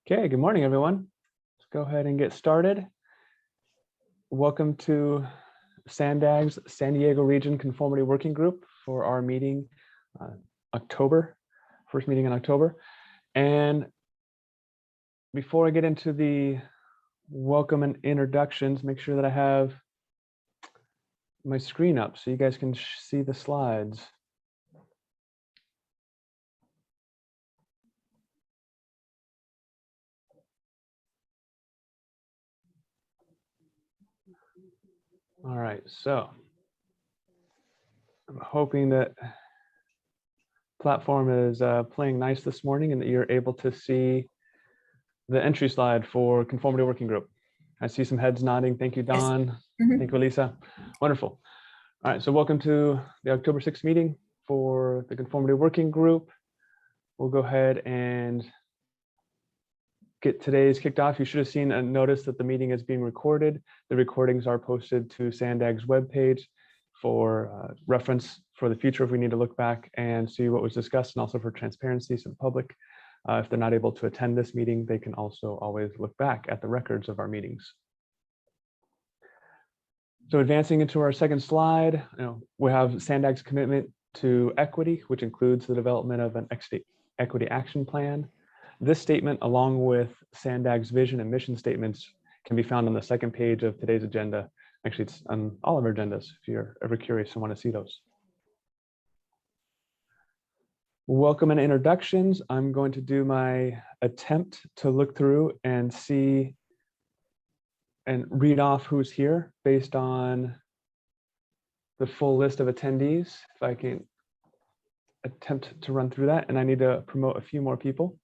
Okay, good morning, everyone. Let's go ahead and get started. Welcome to SANDAG's San Diego Region Conformity Working Group for our meeting, first meeting in October. And before I get into the welcome and introductions, make sure that I have my screen up so you guys can see the slides. All right, so I'm hoping that platform is playing nice this morning and that you're able to see the entry slide for Conformity Working Group. I see some heads nodding. Thank you, Don. Yes. Mm-hmm. Thank you, Elisa. Wonderful. All right, so welcome to the October 6th meeting for the Conformity Working Group. We'll go ahead and get today's kicked off. You should have seen a notice that the meeting is being recorded. The recordings are posted to SANDAG's webpage for reference for the future if we need to look back and see what was discussed, and also for transparency so the public, if they're not able to attend this meeting, they can also always look back at the records of our meetings. So advancing into our second slide, we have SANDAG's commitment to equity, which includes the development of an equity action plan. This statement, along with SANDAG's vision and mission statements, can be found on the second page of today's agenda. Actually, it's on all of our agendas if you're ever curious and want to see those. Welcome and introductions. I'm going to do my attempt to look through and see and read off who's here based on the full list of attendees. If I can attempt to run through that, and I need to promote a few more people.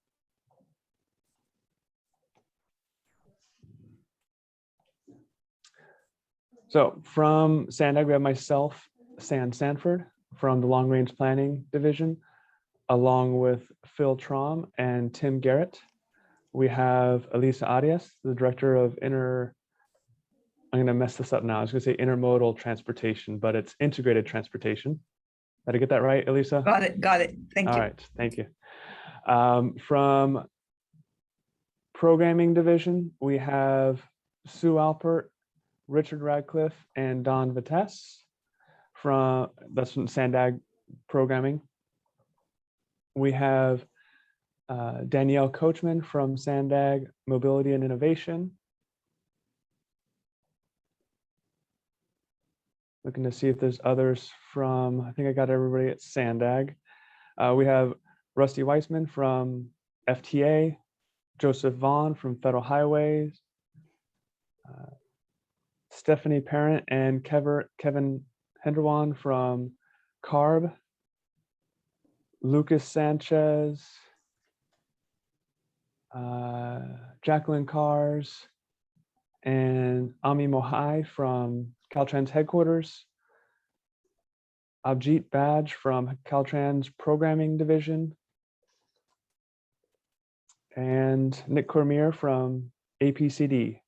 So from SANDAG, we have myself, San Sanford, from the Long Range Planning Division, along with Phil Traum and Tim Garrett. We have Elisa Arias, the Director of I'm going to mess this up now. I was going to say intermodal transportation, but it's integrated transportation. Did I get that right, Elisa? Got it. Thank you. All right, thank you. From Programming Division, we have Sue Alpert, Richard Radcliffe, and Don Vitesse. That's from SANDAG Programming. We have Danielle Coachman from SANDAG Mobility and Innovation. Looking to see if there's others from, I think I got everybody at SANDAG. We have Rusty Weissman from FTA, Joseph Vaughn from Federal Highways, Stephanie Parent and Kevin Henderwan from CARB, Lucas Sanchez, Jacqueline Cars, and Ami Mohai from Caltrans headquarters, Abjit Badge from Caltrans Programming Division, and Nick Cormier from APCD.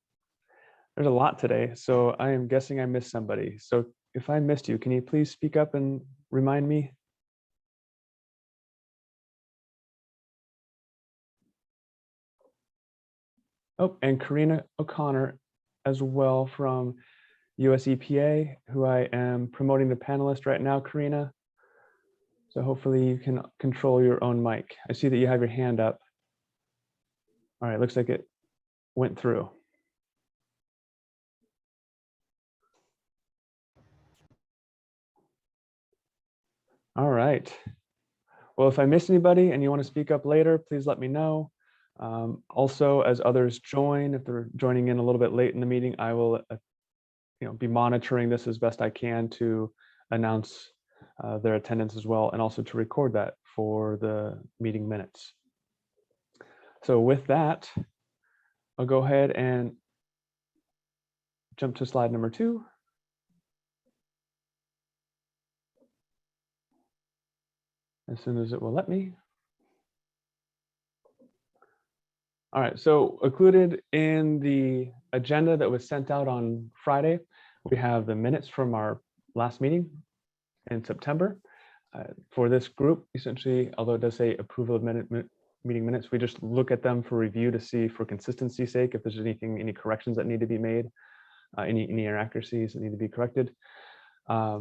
There's a lot today, so I am guessing I missed somebody. So if I missed you, can you please speak up and remind me? Oh, and Karina O'Connor as well from US EPA, who I am promoting the panelist right now, Karina. So hopefully you can control your own mic. I see that you have your hand up. All right, looks like it went through. All right. Well, if I missed anybody and you want to speak up later, please let me know. Also, as others join, if they're joining in a little bit late in the meeting, I will be monitoring this as best I can to announce their attendance as well, and also to record that for the meeting minutes. So with that, I'll go ahead and jump to slide number 2. As soon as it will let me. All right, so included in the agenda that was sent out on Friday, we have the minutes from our last meeting in September. For this group, essentially, although it does say approval of meeting minutes. We just look at them for review to see, for consistency's sake, if there's any corrections that need to be made, any inaccuracies that need to be corrected. Are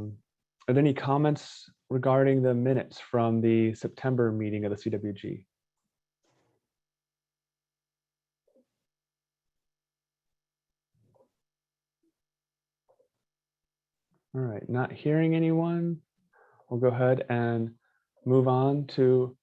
there any comments regarding the minutes from the September meeting of the CWG? All right, not hearing anyone, we'll go ahead and move on to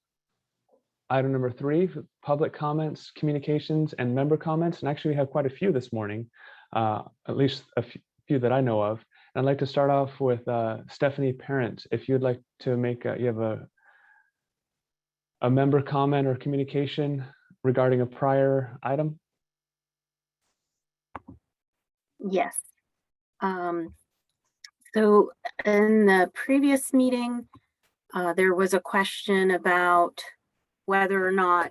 item number 3, public comments, communications, and member comments. And actually we have quite a few this morning, at least a few that I know of. And I'd like to start off with Stephanie Parent. If you'd like to make, you have a member comment or communication regarding a prior item? Yes. So in the previous meeting, there was a question about whether or not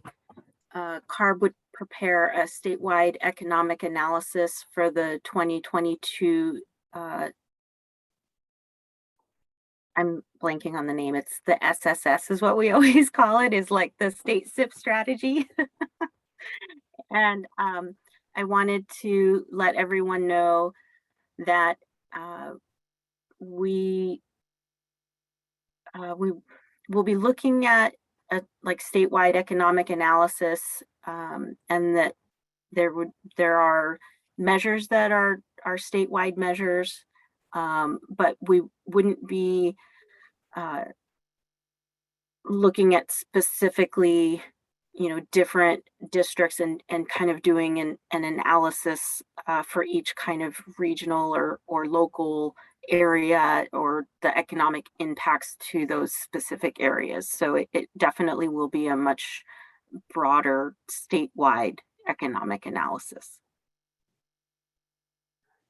CARB would prepare a statewide economic analysis for the 2022, I'm blanking on the name, it's the SSS is what we always call it, is like the state SIP strategy. And I wanted to let everyone know that we will be looking at a like statewide economic analysis, and that there are measures that are statewide measures, but we wouldn't be looking at specifically, different districts and kind of doing an analysis for each kind of regional or local area or the economic impacts to those specific areas. So it definitely will be a much broader statewide economic analysis.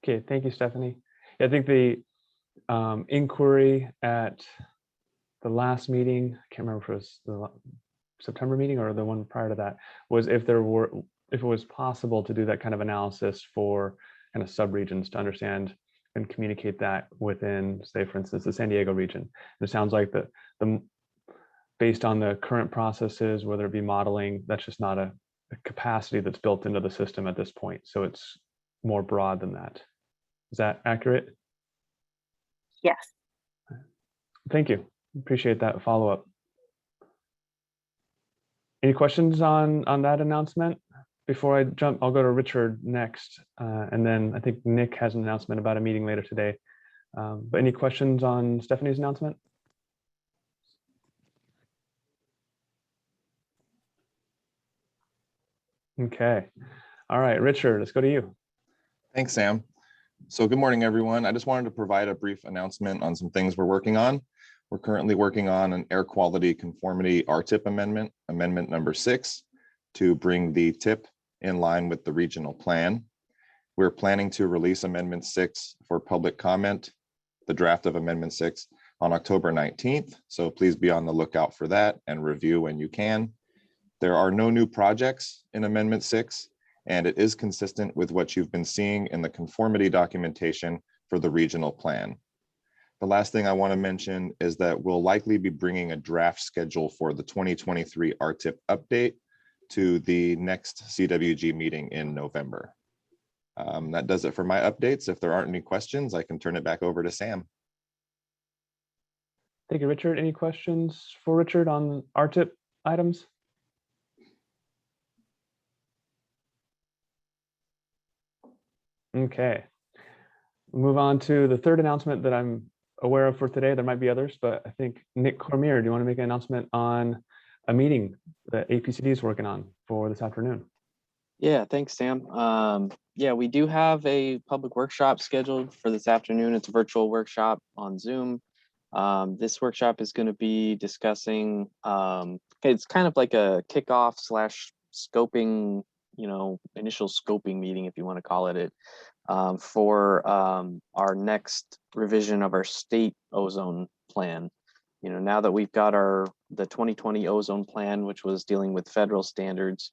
Okay, thank you, Stephanie. I think the inquiry at the last meeting, I can't remember if it was the September meeting or the one prior to that, was if it was possible to do that kind of analysis for kind of subregions to understand and communicate that within, say, for instance, the San Diego region. And it sounds like the based on the current processes, whether it be modeling, that's just not a capacity that's built into the system at this point. So it's more broad than that. Is that accurate? Yes. Thank you. Appreciate that follow-up. Any questions on that announcement? Before I jump, I'll go to Richard next, and then I think Nick has an announcement about a meeting later today. But any questions on Stephanie's announcement? Okay. All right, Richard, let's go to you. Thanks, Sam. So good morning, everyone. I just wanted to provide a brief announcement on some things we're working on. We're currently working on an air quality conformity RTIP amendment, amendment number 6, to bring the TIP in line with the regional plan. We're planning to release amendment 6 for public comment, the draft of amendment 6, on October 19th. So please be on the lookout for that and review when you can. There are no new projects in amendment 6, and it is consistent with what you've been seeing in the conformity documentation for the regional plan. The last thing I want to mention is that we'll likely be bringing a draft schedule for the 2023 RTIP update to the next CWG meeting in November. That does it for my updates. If there aren't any questions, I can turn it back over to Sam. Thank you, Richard. Any questions for Richard on RTIP items? Okay. Move on to the third announcement that I'm aware of for today. There might be others, but I think Nick Cormier, do you want to make an announcement on a meeting that APCD is working on for this afternoon? Yeah, thanks, Sam. Yeah, we do have a public workshop scheduled for this afternoon. It's a virtual workshop on Zoom. This workshop is going to be discussing, it's kind of like a kickoff / scoping, initial scoping meeting, if you want to call it, for our next revision of our state ozone plan. Now that we've got the 2020 ozone plan, which was dealing with federal standards,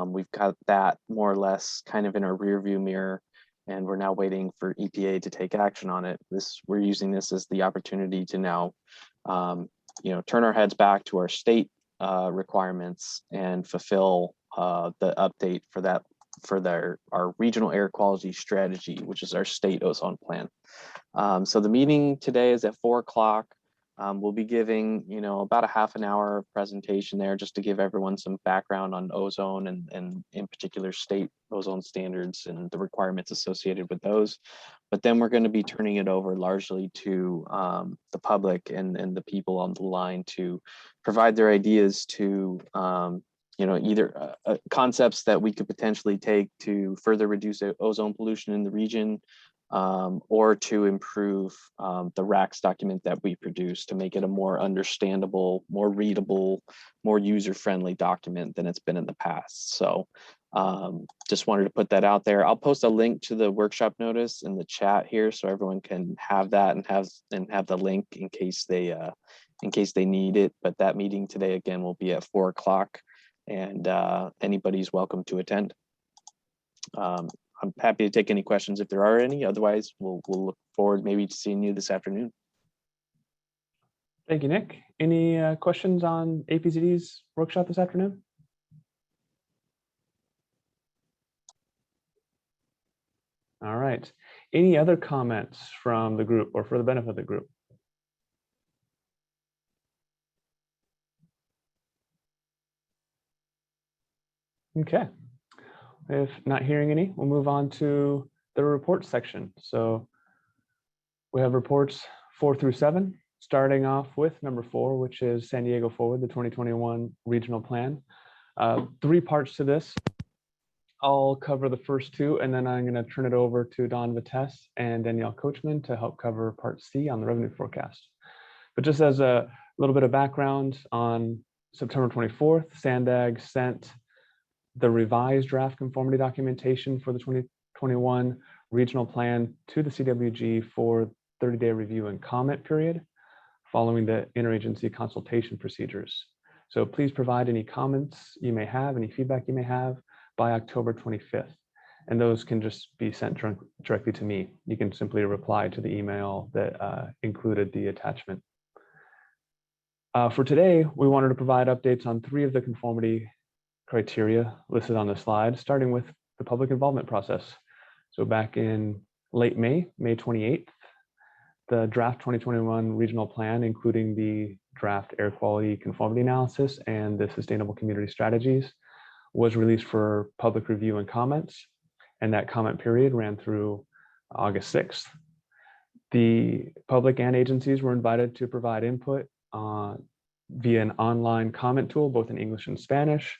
we've got that more or less kind of in our rear view mirror, and we're now waiting for EPA to take action on it. We're using this as the opportunity to now, turn our heads back to our state requirements and fulfill the update for that for our regional air quality strategy, which is our state ozone plan. So the meeting today is at 4 o'clock. We'll be giving, about a half an hour of presentation there just to give everyone some background on ozone and in particular state ozone standards and the requirements associated with those. But then we're going to be turning it over largely to the public and the people on the line to provide their ideas to either concepts that we could potentially take to further reduce ozone pollution in the region, or to improve the RACS document that we produce to make it a more understandable, more readable, more user-friendly document than it's been in the past. So just wanted to put that out there. I'll post a link to the workshop notice in the chat here so everyone can have that and have the link in case they need it. But that meeting today again will be at 4 o'clock, and anybody's welcome to attend. I'm happy to take any questions if there are any. Otherwise, we'll look forward maybe to seeing you this afternoon. Thank you, Nick. Any questions on APCD's workshop this afternoon? All right. Any other comments from the group or for the benefit of the group? Okay. If not hearing any, we'll move on to the reports section. So we have reports 4 through 7, starting off with number 4, which is San Diego Forward, the 2021 regional plan. 3 parts to this. I'll cover the first 2, and then I'm going to turn it over to Don Vitesse and Danielle Coachman to help cover part C on the revenue forecast. But just as a little bit of background, on September 24th, SANDAG sent the revised draft conformity documentation for the 2021 regional plan to the CWG for 30-day review and comment period following the interagency consultation procedures. So please provide any comments you may have, any feedback you may have by October 25th. And those can just be sent directly to me. You can simply reply to the email that included the attachment. For today, we wanted to provide updates on 3 of the conformity criteria listed on the slide, starting with the public involvement process. So back in late May 28th, the draft 2021 regional plan, including the draft air quality conformity analysis and the sustainable community strategies, was released for public review and comments. And that comment period ran through August 6th. The public and agencies were invited to provide input via an online comment tool, both in English and Spanish,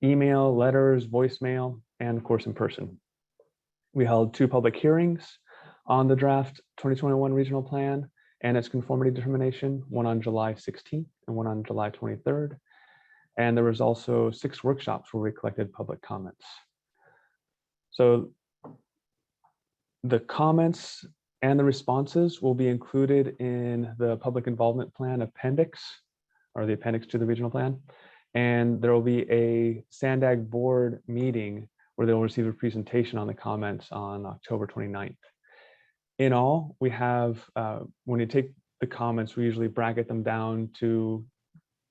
email, letters, voicemail, and of course in person. We held 2 public hearings on the draft 2021 regional plan and its conformity determination, one on July 16th and one on July 23rd. And there was also 6 workshops where we collected public comments. So the comments and the responses will be included in the public involvement plan appendix, or the appendix to the regional plan. And there will be a SANDAG board meeting where they'll receive a presentation on the comments on October 29th. In all, we have, when you take the comments, we usually bracket them down to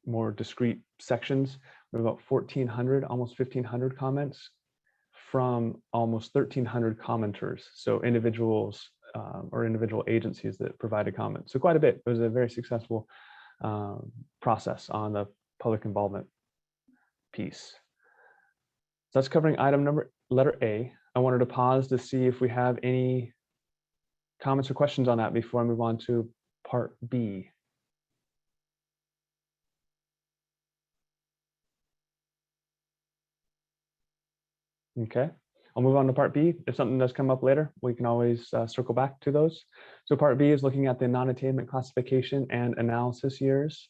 more discrete sections. We have about 1,400, almost 1,500 comments from almost 1,300 commenters. So individuals or individual agencies that provided comments. So quite a bit. It was a very successful process on the public involvement piece. So that's covering letter A. I wanted to pause to see if we have any comments or questions on that before I move on to part B. Okay, I'll move on to part B. If something does come up later, we can always circle back to those. So part B is looking at the non-attainment classification and analysis years.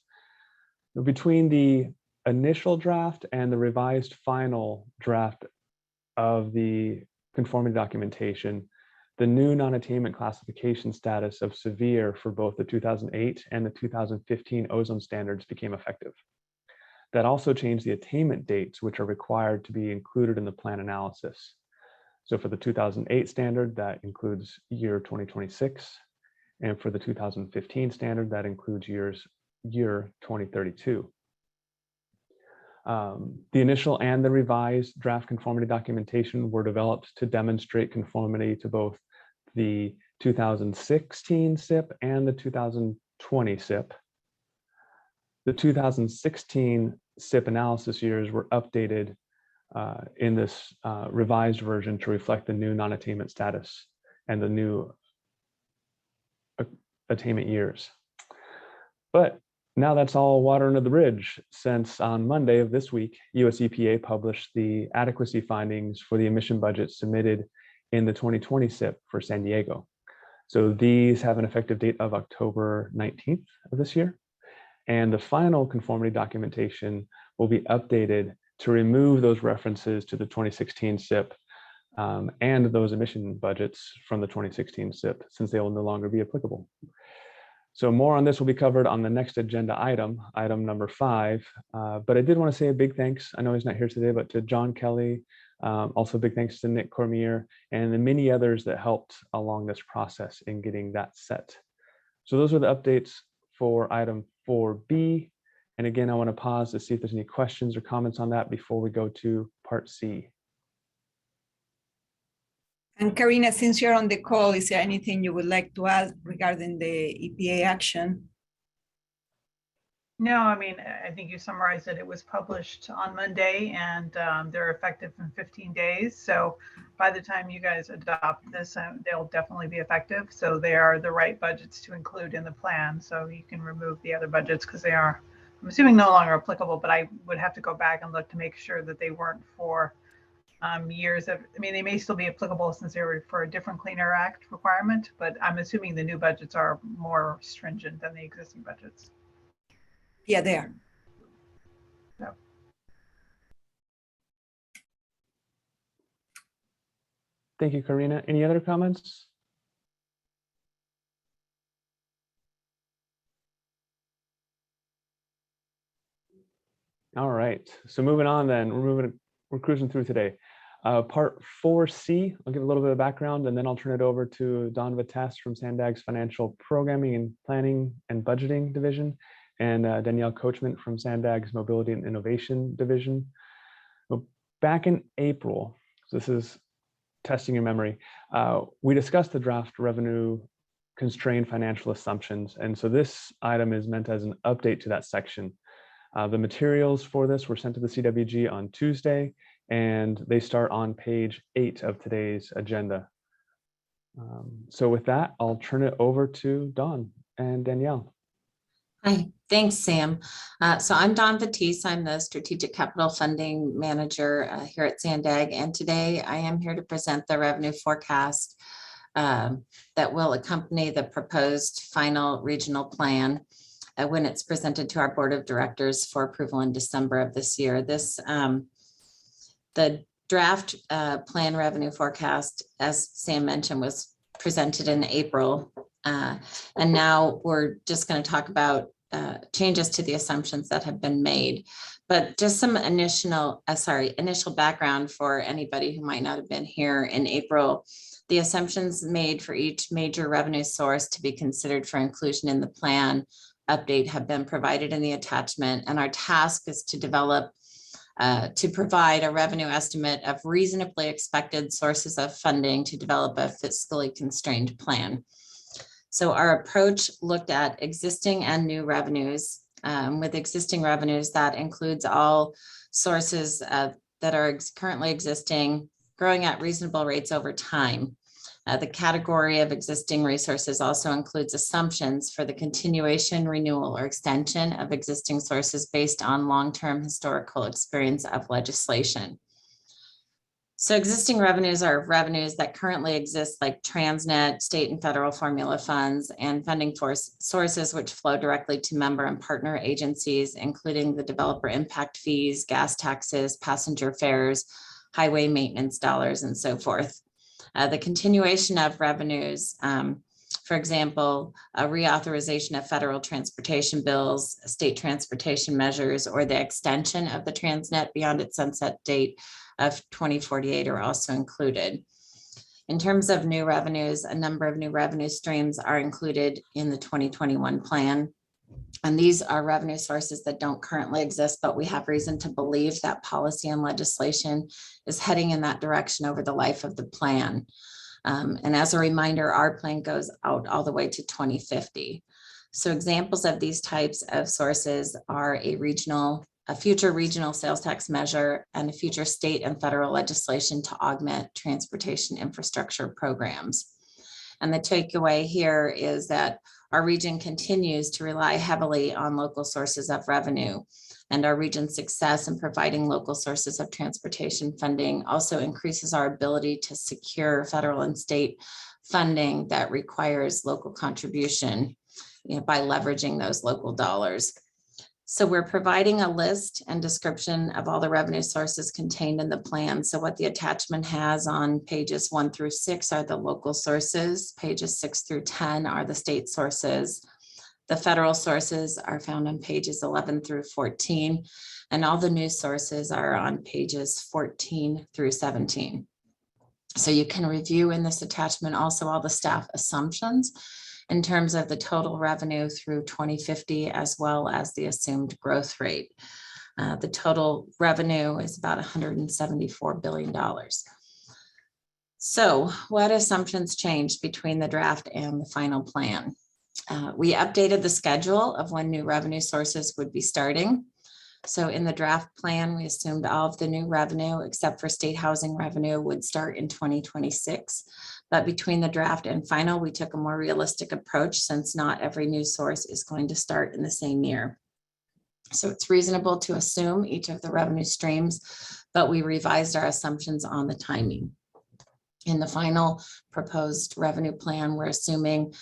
Between the initial draft and the revised final draft of the conformity documentation, the new non-attainment classification status of severe for both the 2008 and the 2015 ozone standards became effective. That also changed the attainment dates, which are required to be included in the plan analysis. So for the 2008 standard, that includes year 2026. And for the 2015 standard, that includes year 2032. The initial and the revised draft conformity documentation were developed to demonstrate conformity to both the 2016 SIP and the 2020 SIP. The 2016 SIP analysis years were updated in this revised version to reflect the new non-attainment status and the new attainment years. But now that's all water under the bridge, since on Monday of this week, US EPA published the adequacy findings for the emission budget submitted in the 2020 SIP for San Diego. So these have an effective date of October 19th of this year. And the final conformity documentation will be updated to remove those references to the 2016 SIP and those emission budgets from the 2016 SIP, since they will no longer be applicable. So more on this will be covered on the next agenda item, item number 5. But I did want to say a big thanks. I know he's not here today, but to John Kelly, also big thanks to Nick Cormier and the many others that helped along this process in getting that set. So those are the updates for item 4B. And again, I want to pause to see if there's any questions or comments on that before we go to part C. And Karina, since you're on the call, is there anything you would like to add regarding the EPA action? No, I mean, I think you summarized it. It was published on Monday and they're effective in 15 days. So by the time you guys adopt this, they'll definitely be effective. So they are the right budgets to include in the plan. So you can remove the other budgets because they are, I'm assuming, no longer applicable, but I would have to go back and look to make sure that they weren't for years of, I mean, they may still be applicable since they were for a different Clean Air Act requirement, but I'm assuming the new budgets are more stringent than the existing budgets. Yeah, there. Yep. Thank you, Karina. Any other comments? All right, so moving on then, we're cruising through today. Part 4C, I'll give a little bit of background and then I'll turn it over to Don Vitesse from Sandag's Financial Programming and Planning and Budgeting Division, and Danielle Coachman from Sandag's Mobility and Innovation Division. Well, back in April, so this is testing your memory, we discussed the draft revenue constrained financial assumptions. And so this item is meant as an update to that section. The materials for this were sent to the CWG on Tuesday, and they start on page 8 of today's agenda. So with that, I'll turn it over to Dawn and Danielle. Hi, thanks, Sam. So I'm Dawn Vitesse. I'm the Strategic Capital Funding Manager here at Sandag, and today I am here to present the revenue forecast that will accompany the proposed final regional plan when it's presented to our Board of Directors for approval in December of this year. The draft plan revenue forecast, as Sam mentioned, was presented in April. And now we're just going to talk about changes to the assumptions that have been made. But just some initial background for anybody who might not have been here in April. The assumptions made for each major revenue source to be considered for inclusion in the plan update have been provided in the attachment, and our task is to provide a revenue estimate of reasonably expected sources of funding to develop a fiscally constrained plan. So our approach looked at existing and new revenues. With existing revenues, that includes all sources that are currently existing, growing at reasonable rates over time. The category of existing resources also includes assumptions for the continuation, renewal, or extension of existing sources based on long-term historical experience of legislation. So existing revenues are revenues that currently exist, like Transnet, state and federal formula funds, and funding sources which flow directly to member and partner agencies, including the developer impact fees, gas taxes, passenger fares, highway maintenance dollars, and so forth. The continuation of revenues, for example, a reauthorization of federal transportation bills, state transportation measures, or the extension of the Transnet beyond its sunset date of 2048 are also included. In terms of new revenues, a number of new revenue streams are included in the 2021 plan. And these are revenue sources that don't currently exist, but we have reason to believe that policy and legislation is heading in that direction over the life of the plan. And as a reminder, our plan goes out all the way to 2050. So examples of these types of sources are a future regional sales tax measure and a future state and federal legislation to augment transportation infrastructure programs. And the takeaway here is that our region continues to rely heavily on local sources of revenue, and our region's success in providing local sources of transportation funding also increases our ability to secure federal and state funding that requires local contribution, by leveraging those local dollars. So we're providing a list and description of all the revenue sources contained in the plan. So what the attachment has on pages 1 through 6 are the local sources. Pages 6 through 10 are the state sources. The federal sources are found on pages 11 through 14, and all the new sources are on pages 14 through 17. So you can review in this attachment also all the staff assumptions in terms of the total revenue through 2050, as well as the assumed growth rate. The total revenue is about $174 billion. So what assumptions changed between the draft and the final plan? We updated the schedule of when new revenue sources would be starting. So in the draft plan, we assumed all of the new revenue, except for state housing revenue, would start in 2026. But between the draft and final, we took a more realistic approach, since not every new source is going to start in the same year. So it's reasonable to assume each of the revenue streams, but we revised our assumptions on the timing. In the final proposed revenue plan, we're assuming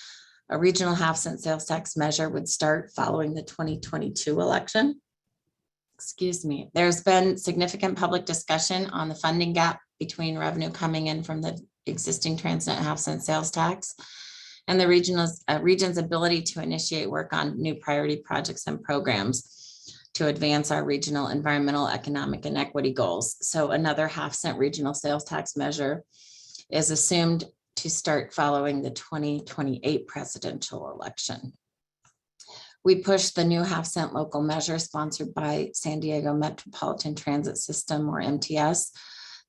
a regional half-cent sales tax measure would start following the 2022 election. Excuse me. There's been significant public discussion on the funding gap between revenue coming in from the existing transient half-cent sales tax and the region's ability to initiate work on new priority projects and programs to advance our regional environmental, economic, and equity goals. So another half-cent regional sales tax measure is assumed to start following the 2028 presidential election. We pushed the new half-cent local measure sponsored by San Diego Metropolitan Transit System, or MTS,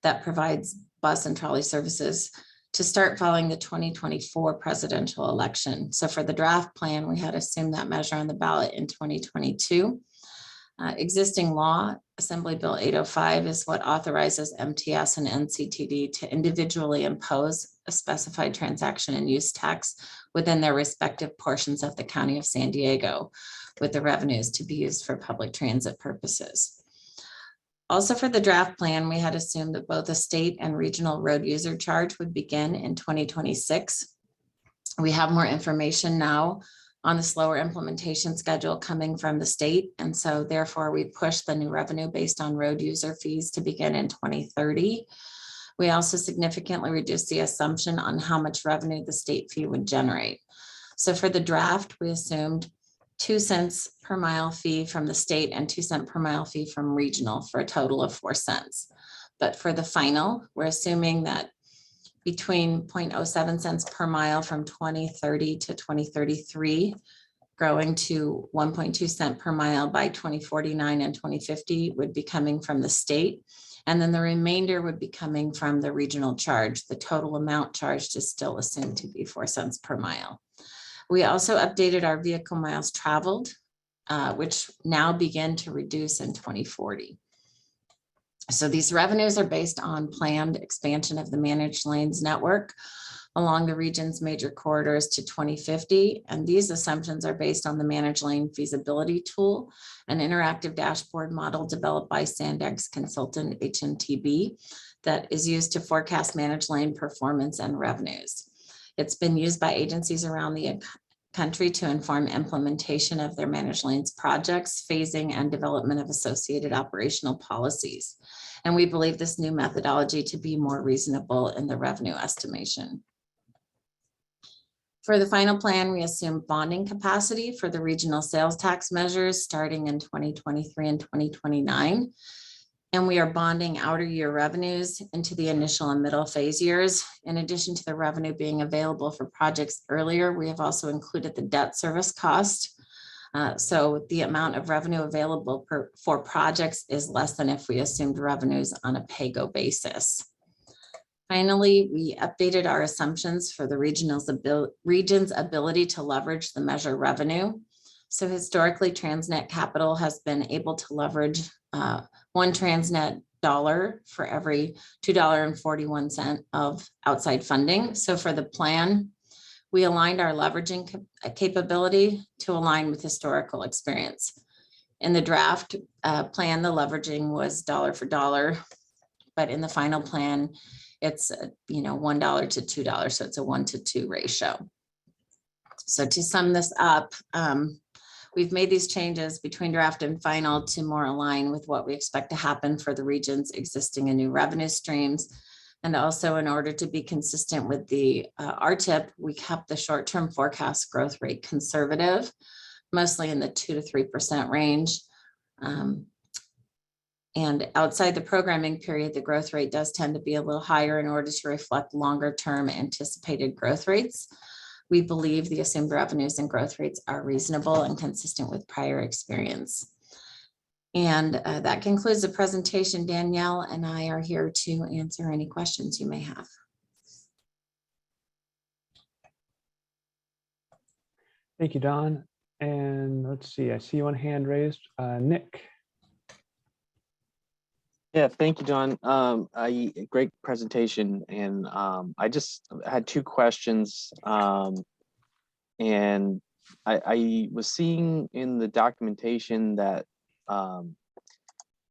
that provides bus and trolley services to start following the 2024 presidential election. So for the draft plan, we had assumed that measure on the ballot in 2022. Existing law, Assembly Bill 805, is what authorizes MTS and NCTD to individually impose a specified transaction and use tax within their respective portions of the County of San Diego, with the revenues to be used for public transit purposes. Also for the draft plan, we had assumed that both a state and regional road user charge would begin in 2026. We have more information now on the slower implementation schedule coming from the state. And so therefore we pushed the new revenue based on road user fees to begin in 2030. We also significantly reduced the assumption on how much revenue the state fee would generate. So for the draft, we assumed 2 cents per mile fee from the state and 2 cents per mile fee from regional, for a total of 4 cents. But for the final, we're assuming that between 0.07 cents per mile from 2030 to 2033, growing to 1.2 cents per mile by 2049 and 2050 would be coming from the state. And then the remainder would be coming from the regional charge. The total amount charged is still assumed to be 4 cents per mile. We also updated our vehicle miles traveled, which now begin to reduce in 2040. So these revenues are based on planned expansion of the managed lanes network along the region's major corridors to 2050. And these assumptions are based on the managed lane feasibility tool, an interactive dashboard model developed by Sandex consultant HNTB that is used to forecast managed lane performance and revenues. It's been used by agencies around the country to inform implementation of their managed lanes projects, phasing, and development of associated operational policies. And we believe this new methodology to be more reasonable in the revenue estimation. For the final plan, we assume bonding capacity for the regional sales tax measures starting in 2023 and 2029. And we are bonding outer year revenues into the initial and middle phase years. In addition to the revenue being available for projects earlier, we have also included the debt service cost So the amount of revenue available for projects is less than if we assumed revenues on a pay-go basis. Finally, we updated our assumptions for the region's ability to leverage the measure revenue. So historically, Transnet Capital has been able to leverage one Transnet dollar for every $2.41 of outside funding. So for the plan, we aligned our leveraging capability to align with historical experience. In the draft plan, the leveraging was dollar for dollar, but in the final plan, it's $1 to $2, so it's a 1-to-2 ratio. So to sum this up, we've made these changes between draft and final to more align with what we expect to happen for the region's existing and new revenue streams. And also in order to be consistent with the RTIP, we kept the short-term forecast growth rate conservative, mostly in the 2 to 3% range. And outside the programming period, the growth rate does tend to be a little higher in order to reflect longer-term anticipated growth rates. We believe the assumed revenues and growth rates are reasonable and consistent with prior experience. And that concludes the presentation. Danielle and I are here to answer any questions you may have. Thank you, Don. And let's see, I see one hand raised. Nick. Yeah, thank you, John. Great presentation. And I just had two questions. And I was seeing in the documentation that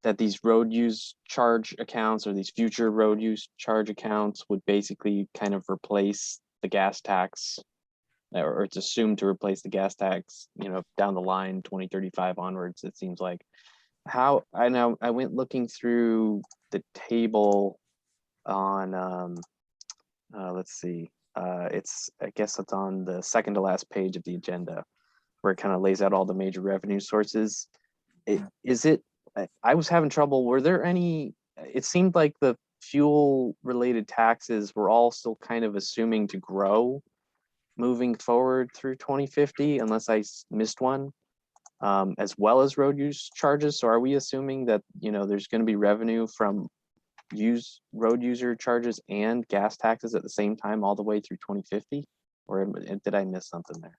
that these road use charge accounts, or these future road use charge accounts, would basically kind of replace the gas tax, or it's assumed to replace the gas tax, down the line, 2035 onwards, it seems like. How I went looking through the table on let's see, I guess it's on the second to last page of the agenda, where it kind of lays out all the major revenue sources. I was having trouble. Were there any? It seemed like the fuel related taxes were all still kind of assuming to grow moving forward through 2050, unless I missed one. As well as road use charges. So are we assuming that there's going to be revenue from road user charges and gas taxes at the same time all the way through 2050? Or did I miss something there?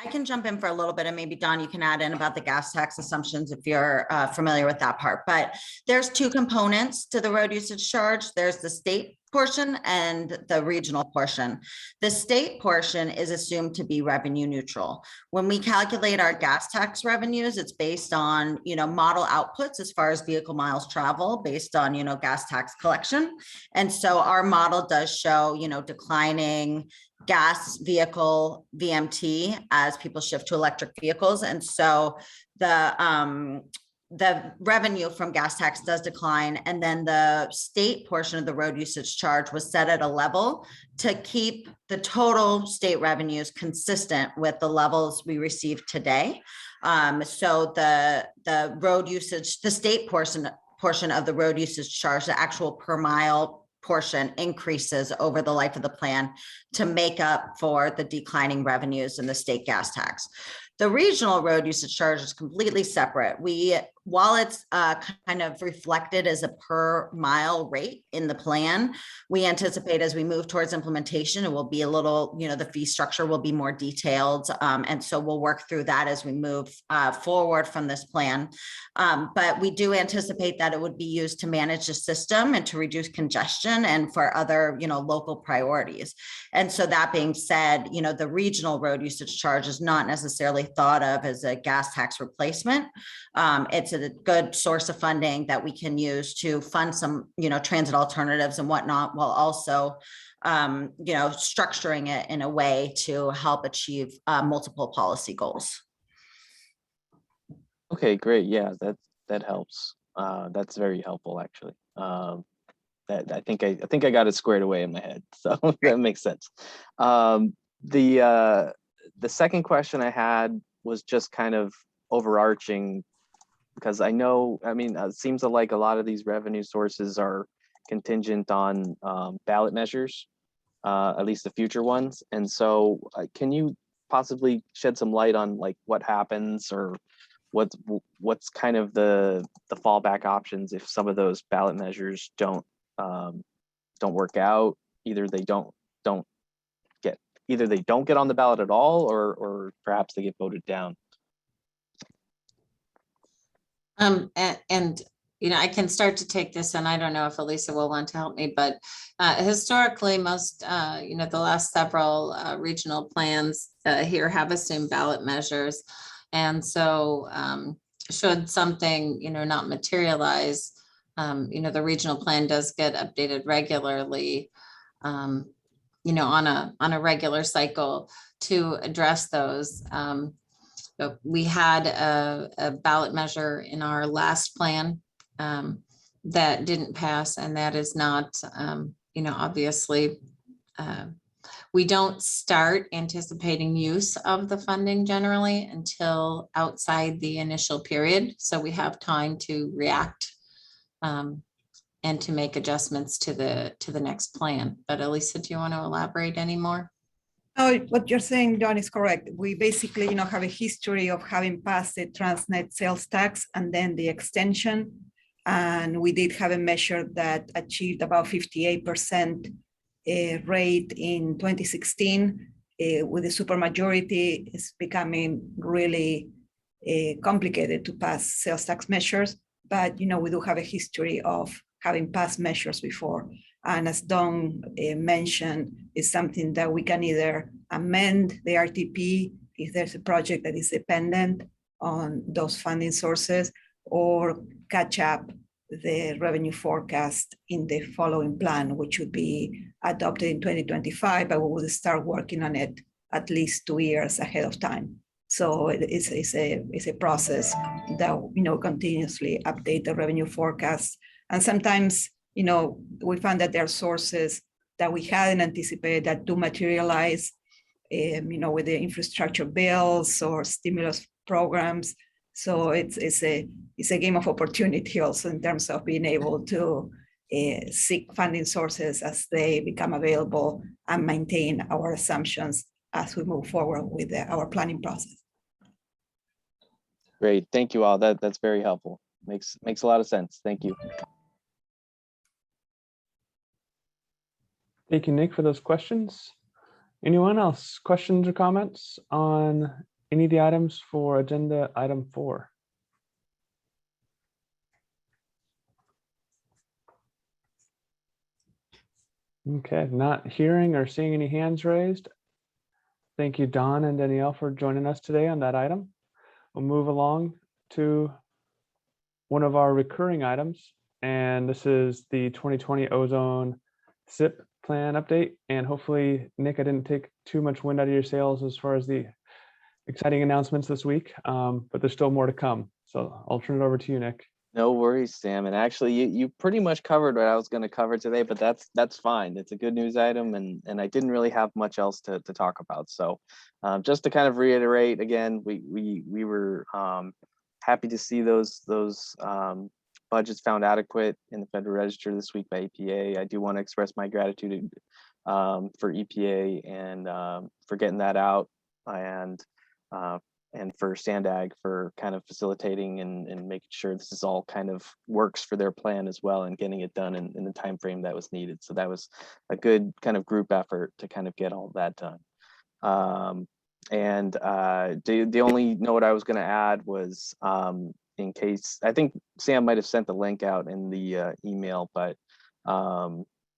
I can jump in for a little bit, and maybe Don, you can add in about the gas tax assumptions if you're familiar with that part. But there's two components to the road usage charge. There's the state portion and the regional portion. The state portion is assumed to be revenue neutral. When we calculate our gas tax revenues, it's based on, model outputs as far as vehicle miles travel based on, gas tax collection. And so our model does show, declining gas vehicle VMT as people shift to electric vehicles. And so the revenue from gas tax does decline. And then the state portion of the road usage charge was set at a level to keep the total state revenues consistent with the levels we receive today. So the road usage, the state portion of the road usage charge, the actual per mile portion, increases over the life of the plan to make up for the declining revenues in the state gas tax. The regional road usage charge is completely separate. While it's kind of reflected as a per mile rate in the plan, we anticipate as we move towards implementation, it will be a little, the fee structure will be more detailed. And so we'll work through that as we move forward from this plan. But we do anticipate that it would be used to manage the system and to reduce congestion and for other, local priorities. And so that being said, the regional road usage charge is not necessarily thought of as a gas tax replacement. It's a good source of funding that we can use to fund some, transit alternatives and whatnot, while also, structuring it in a way to help achieve multiple policy goals. Okay, great. Yeah, that helps. That's very helpful, actually. That I think I got it squared away in my head, so that makes sense. The second question I had was just kind of overarching, because it seems like a lot of these revenue sources are contingent on ballot measures, at least the future ones. And so can you possibly shed some light on like what happens or what's kind of the fallback options if some of those ballot measures don't work out? Either they don't get on the ballot at all, or perhaps they get voted down. And I can start to take this, and I don't know if Elisa will want to help me, but historically, most, the last several regional plans here have assumed ballot measures. And so should something, not materialize, the regional plan does get updated regularly, on a regular cycle to address those. So we had a ballot measure in our last plan that didn't pass, and that is not, obviously, we don't start anticipating use of the funding generally until outside the initial period. So we have time to react and to make adjustments to the next plan. But Elisa, do you want to elaborate any more? No, what you're saying, John, is correct. We basically, have a history of having passed the Transnet sales tax and then the extension. And we did have a measure that achieved about 58% rate in 2016. With the supermajority, it's becoming really complicated to pass sales tax measures. But, we do have a history of having passed measures before. And as Don mentioned, is something that we can either amend the RTP if there's a project that is dependent on those funding sources, or catch up the revenue forecast in the following plan, which would be adopted in 2025, but we will start working on it at least 2 years ahead of time. So it's a process that, continuously update the revenue forecast. And sometimes, we found that there are sources that we hadn't anticipated that do materialize, with the infrastructure bills or stimulus programs. So it's a game of opportunity also in terms of being able to seek funding sources as they become available and maintain our assumptions as we move forward with our planning process. Great, thank you all. That's very helpful. Makes a lot of sense. Thank you. Thank you, Nick, for those questions. Anyone else? Questions or comments on any of the items for agenda item 4? Okay, not hearing or seeing any hands raised. Thank you, Don and Danielle, for joining us today on that item. We'll move along to one of our recurring items, and this is the 2020 Ozone SIP plan update. And hopefully, Nick, I didn't take too much wind out of your sails as far as the exciting announcements this week, but there's still more to come. So I'll turn it over to you, Nick. No worries, Sam. And actually, you pretty much covered what I was going to cover today, but that's fine. It's a good news item, and I didn't really have much else to talk about. So just to kind of reiterate again, we were happy to see those budgets found adequate in the Federal Register this week by EPA. I do want to express my gratitude for EPA and for getting that out, and for Sandag for kind of facilitating and making sure this is all kind of works for their plan as well, and getting it done in the time frame that was needed. So that was a good kind of group effort to kind of get all that done. And the only note I was going to add was, in case, I think Sam might have sent the link out in the email, but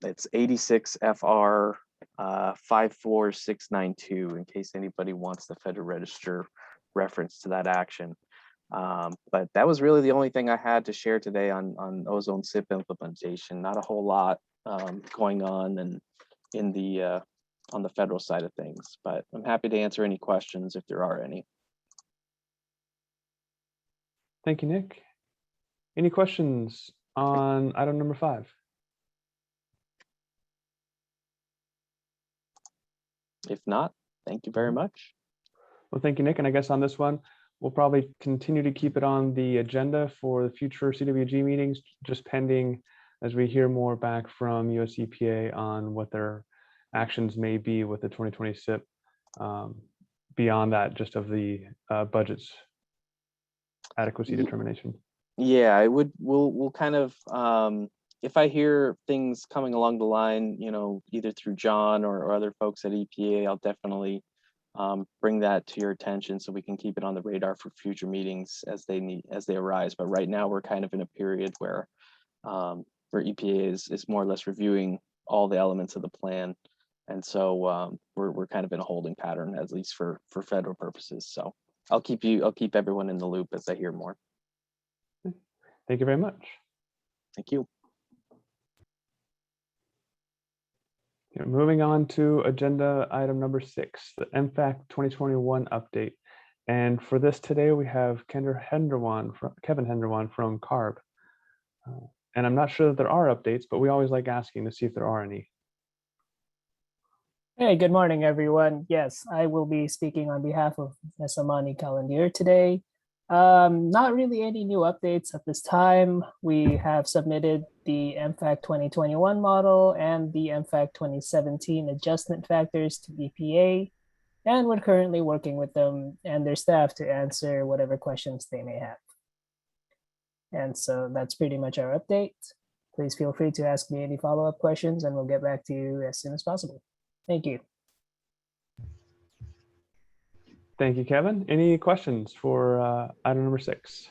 it's 86 FR 54692, in case anybody wants the Federal Register reference to that action. But that was really the only thing I had to share today on Ozone SIP implementation. Not a whole lot going on and in the on the federal side of things, but I'm happy to answer any questions if there are any. Thank you, Nick. Any questions on item number 5? If not, thank you very much. Well, thank you, Nick. And I guess on this one, we'll probably continue to keep it on the agenda for the future CWG meetings, just pending as we hear more back from US EPA on what their actions may be with the 2020 SIP. beyond that, just of the budget's adequacy determination. Yeah, we'll kind of, if I hear things coming along the line, either through John or other folks at EPA, I'll definitely bring that to your attention so we can keep it on the radar for future meetings as they arise. But right now we're kind of in a period where EPA is more or less reviewing all the elements of the plan. And so we're kind of in a holding pattern, at least for federal purposes. So I'll keep everyone in the loop as I hear more. Thank you very much. Thank you. Okay, moving on to agenda item number 6, the MFAC 2021 update. And for this today, we have Kevin Henderwan from CARB. And I'm not sure that there are updates, but we always like asking to see if there are any. Hey, good morning, everyone. Yes, I will be speaking on behalf of Ms. Amani Kalandir today. Not really any new updates at this time. We have submitted the MFAC 2021 model and the MFAC 2017 adjustment factors to EPA, and we're currently working with them and their staff to answer whatever questions they may have. And so that's pretty much our update. Please feel free to ask me any follow-up questions and we'll get back to you as soon as possible. Thank you. Thank you, Kevin. Any questions for item number 6?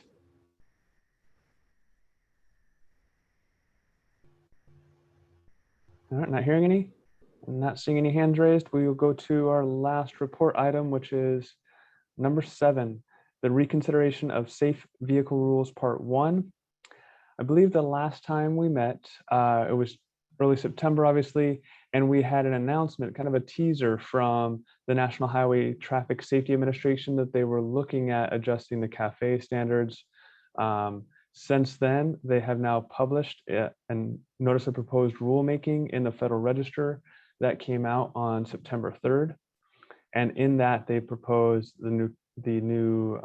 All right, not hearing any, not seeing any hands raised. We will go to our last report item, which is number 7, the reconsideration of safe vehicle rules part 1. I believe the last time we met, it was early September, obviously, and we had an announcement, kind of a teaser from the National Highway Traffic Safety Administration that they were looking at adjusting the CAFE standards. Since then, they have now published a notice of proposed rulemaking in the Federal Register that came out on September 3rd. And in that, they proposed the new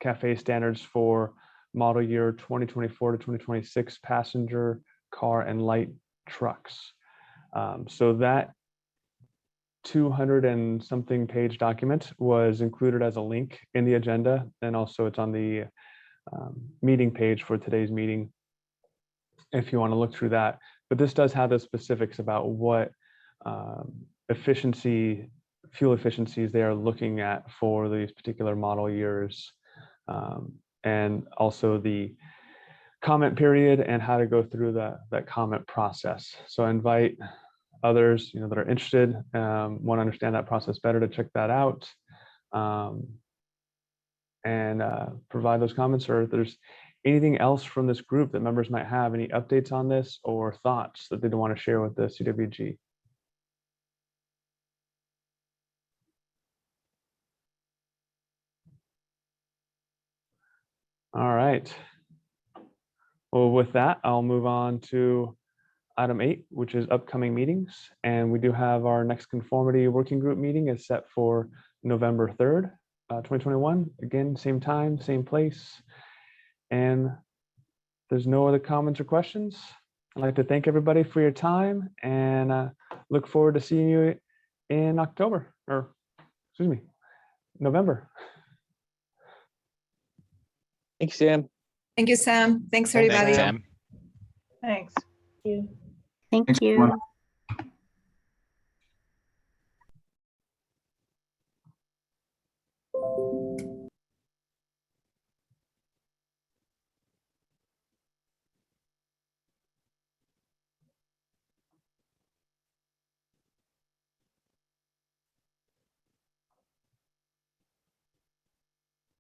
CAFE standards for model year 2024 to 2026 passenger car and light trucks. So that 200 and something page document was included as a link in the agenda, and also it's on the meeting page for today's meeting if you want to look through that. But this does have the specifics about what fuel efficiencies they are looking at for these particular model years, and also the comment period and how to go through that comment process. So I invite others that are interested, want to understand that process better, to check that out, and provide those comments, or if there's anything else from this group that members might have, any updates on this or thoughts that they'd want to share with the CWG. All right. Well, with that, I'll move on to item 8, which is upcoming meetings. And we do have our next conformity working group meeting is set for November 3rd, 2021. Again, same time, same place. And there's no other comments or questions. I'd like to thank everybody for your time and look forward to seeing you in October, or excuse me, November. Thanks, Sam. Thank you, Sam. Thanks, everybody. Thanks. Thank you. everyone.